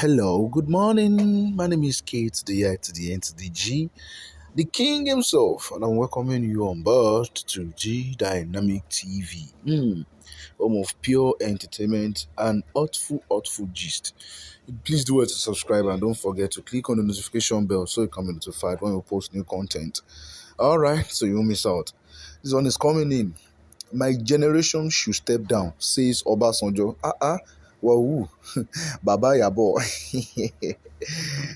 Hello, good morning. My name is Kate, the I to the N to the G, the King himself, and I'm welcoming you on board to G Dynamic TV, home of pure entertainment and thoughtful gist. Please do well to subscribe and don't forget to click on the notification bell so you can be notified when we post new content. All right, so you won't miss out. This one is coming in. My generation should step down, says Obasanjo. Wahoo, Baba Yabo.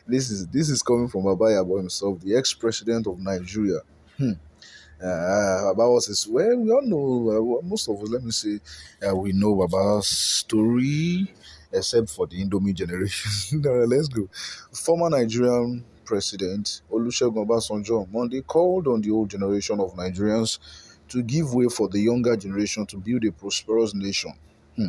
This is coming from Baba Yabo himself, the ex-president of Nigeria. Hmm. Baba was his, well, we all know, most of us, let me say, we know Baba's story, except for the Indomie generation. All right, let's go. Former Nigerian President Olusegun Obasanjo on Monday called on the old generation of Nigerians to give way for the younger generation to build a prosperous nation. Hmm.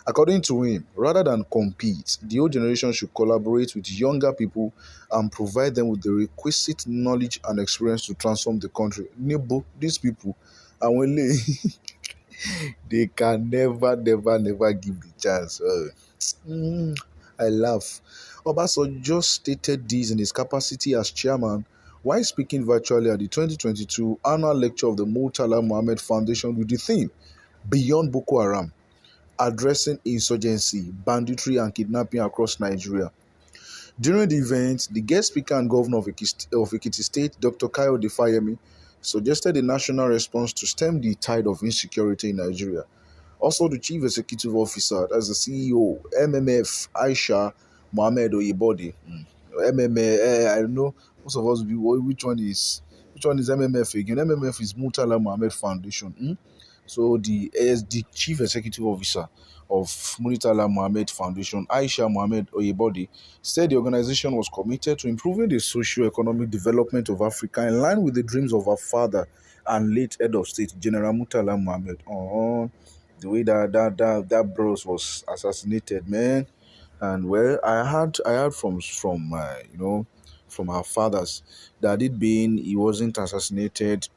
According to him, rather than compete, the old generation should collaborate with younger people and provide them with the requisite knowledge and experience to transform the country. Nebo, these people, and when they can never give the chance. I laugh. Obasanjo stated this in his capacity as chairman while speaking virtually at the 2022 annual lecture of the Murtala Mohammed Foundation with the theme Beyond Boko Haram, addressing insurgency, banditry, and kidnapping across Nigeria. During the event, the guest speaker and governor of Ekiti State, Dr. Kayode Fayemi, suggested a national response to stem the tide of insecurity in Nigeria. Also, the chief executive officer, that's the CEO, MMF, Aisha Mohammed Oyebode. MMA, I don't know, most of us will be, which one is MMF again? MMF is Murtala Mohammed Foundation. So the chief executive officer of Munitala Mohammed Foundation, Aisha Mohammed Oyebode, said the organization was committed to improving the socio-economic development of Africa in line with the dreams of her father and late head of state, General Murtala Mohammed. The way that bros was assassinated, man. And well, I heard from our fathers that it being he wasn't assassinated,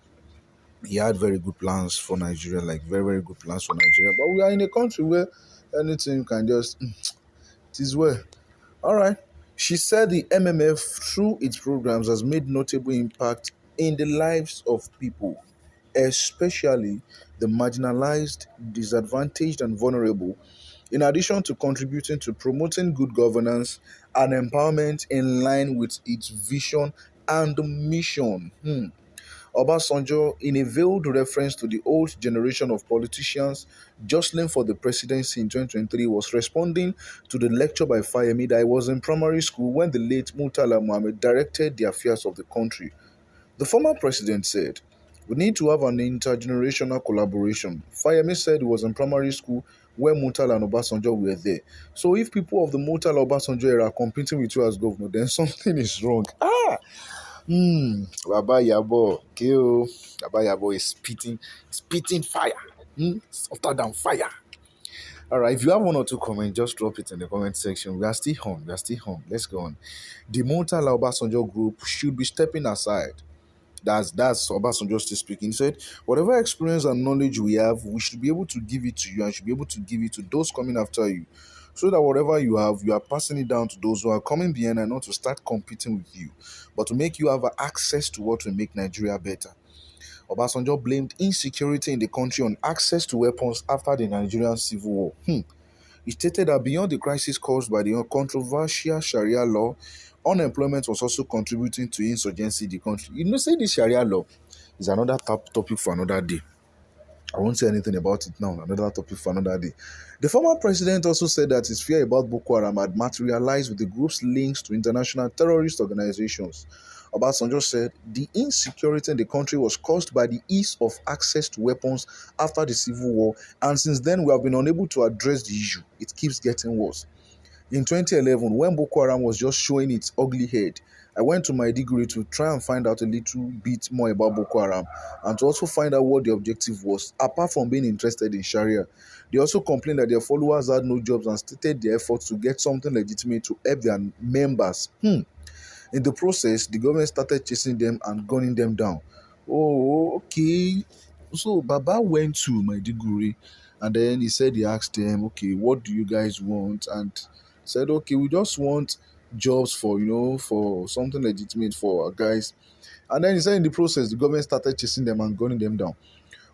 he had very good plans for Nigeria, like very good plans for Nigeria. But we are in a country where anything can just it is well. All right. She said the MMF through its programs has made notable impact in the lives of people, especially the marginalized, disadvantaged, and vulnerable, in addition to contributing to promoting good governance and empowerment in line with its vision and mission. Obasanjo, in a veiled reference to the old generation of politicians jostling for the presidency in 2023, was responding to the lecture by Fayemi that I was in primary school when the late Murtala Mohammed directed the affairs of the country. The former president said, "We need to have an intergenerational collaboration." Fayemi said he was in primary school when Murtala and Obasanjo were there. So if people of the Murtala Obasanjo era are competing with you as governor, then something is wrong. Baba Yabo, kill. Baba Yabo is spitting fire. Softer than fire. All right, if you have one or two comments, just drop it in the comment section. We are still home. We are still home. Let's go on. The Murtala Obasanjo group should be stepping aside. That's Obasanjo still speaking. He said, whatever experience and knowledge we have, we should be able to give it to you and should be able to give it to those coming after you. So that whatever you have, you are passing it down to those who are coming behind and not to start competing with you, but to make you have access to what will make Nigeria better. Obasanjo blamed insecurity in the country on access to weapons after the Nigerian civil war. He stated that beyond the crisis caused by the controversial Sharia law, unemployment was also contributing to insurgency in the country. Say this Sharia law is another topic for another day. I won't say anything about it now, another topic for another day. The former president also said that his fear about Boko Haram had materialized with the group's links to international terrorist organizations. Obasanjo said the insecurity in the country was caused by the ease of access to weapons after the civil war, and since then we have been unable to address the issue. It keeps getting worse. In 2011, when Boko Haram was just showing its ugly head, I went to Maiduguri to try and find out a little bit more about Boko Haram and to also find out what the objective was, apart from being interested in Sharia. They also complained that their followers had no jobs and stated their efforts to get something legitimate to help their members. In the process, the government started chasing them and gunning them down. Oh, okay. So Baba went to Maiduguri and then he said he asked them, okay, what do you guys want? And said, okay, we just want jobs for, for something legitimate for our guys. And then he said in the process, the government started chasing them and gunning them down.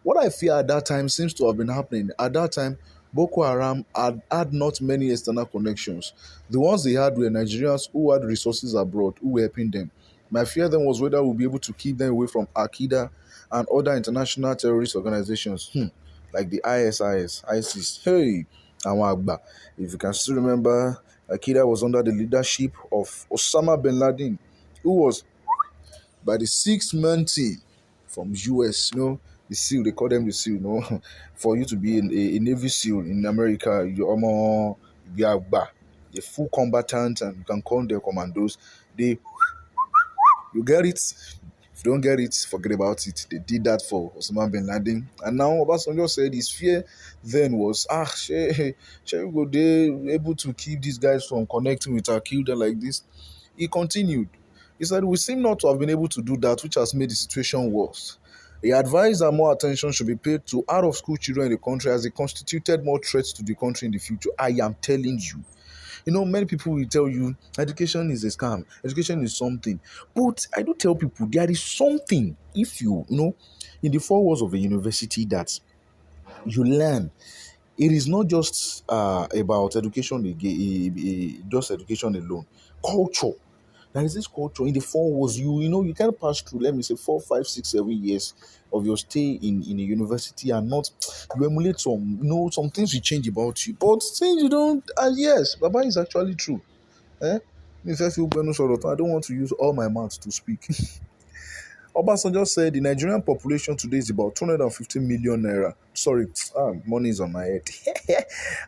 What I fear at that time seems to have been happening. At that time, Boko Haram had not many external connections. The ones they had were Nigerians who had resources abroad who were helping them. My fear then was whether we'll be able to keep them away from Al Qaeda and other international terrorist organizations, like the ISIS, ISIS. Hey, Awagba. If you can still remember, Al Qaeda was under the leadership of Osama bin Laden, who was by the six-man team from US, the SEAL, they call them the SEAL, for you to be a Navy SEAL in America, you're more, you are a full combatant and you can call them commandos. They, you get it. If you don't get it, forget about it. They did that for Osama bin Laden. And now Obasanjo said his fear then was, shall we go there able to keep these guys from connecting with Al Qaeda like this? He continued. He said, we seem not to have been able to do that, which has made the situation worse. He advised that more attention should be paid to out-of-school children in the country as they constituted more threats to the country in the future. I am telling you. Many people will tell you education is a scam, education is something. But I do tell people there is something if in the four walls of a university that you learn. It is not just about education, just education alone. Culture. There is this culture in the four walls. You can't pass through, let me say, 4, 5, 6, 7 years of your stay in a university and not you emulate some things will change about you. But things you don't, yes, Baba is actually true. Eh? If I feel I don't want to use all my mouth to speak. Obasanjo said the Nigerian population today is about 250 million naira. Sorry, money is on my head.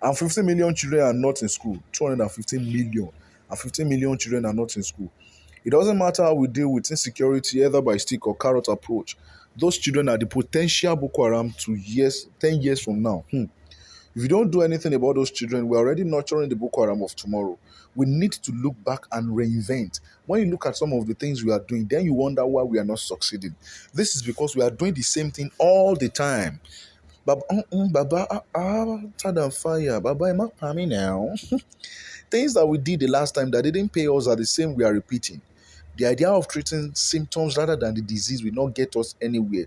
And 50 million children are not in school. 250 million. And 15 million children are not in school. It doesn't matter how we deal with insecurity, either by stick or carrot approach. Those children are the potential Boko Haram 10 years from now. If you don't do anything about those children, we're already nurturing the Boko Haram of tomorrow. We need to look back and reinvent. When you look at some of the things we are doing, then you wonder why we are not succeeding. This is because we are doing the same thing all the time. Baba, tired and fire. Baba, am I coming now? Things that we did the last time that didn't pay us are the same we are repeating. The idea of treating symptoms rather than the disease will not get us anywhere.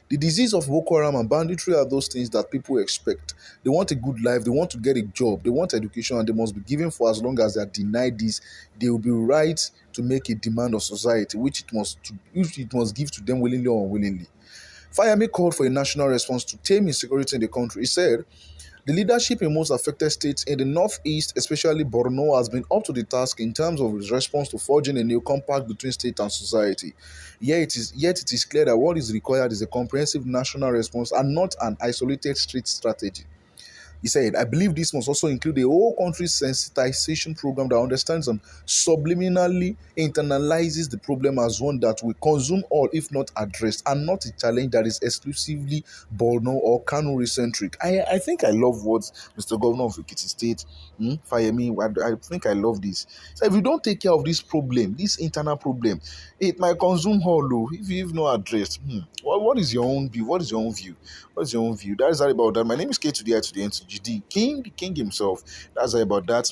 The disease of Boko Haram and banditry are those things that people expect. They want a good life, they want to get a job, they want education, and they must be given for as long as they are denied this. They will be right to make a demand of society, which it must give to them willingly or unwillingly. Fayemi called for a national response to tame insecurity in the country. He said, the leadership in most affected states in the northeast, especially Borno, has been up to the task in terms of its response to forging a new compact between state and society. Yet it is clear that what is required is a comprehensive national response and not an isolated street strategy. He said, I believe this must also include a whole country sensitization program that understands and subliminally internalizes the problem as one that will consume all if not addressed, and not a challenge that is exclusively Borno or Kanuri centric. I think I love what Mr. Governor of Ekiti State, Fayemi, I think I love this. So if you don't take care of this problem, this internal problem, it might consume all if not addressed. What is your own view? What is your own view? What's your own view? That is all about that. My name is K to the I to the N to G D. King, the king himself. That's all about that.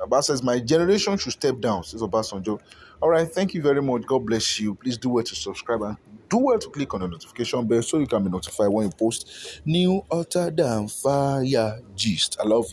Abba says, my generation should step down, says Obasanjo. All right, thank you very much. God bless you. Please do well to subscribe and do well to click on the notification bell so you can be notified when you post new Utter Than Fire gist. I love you.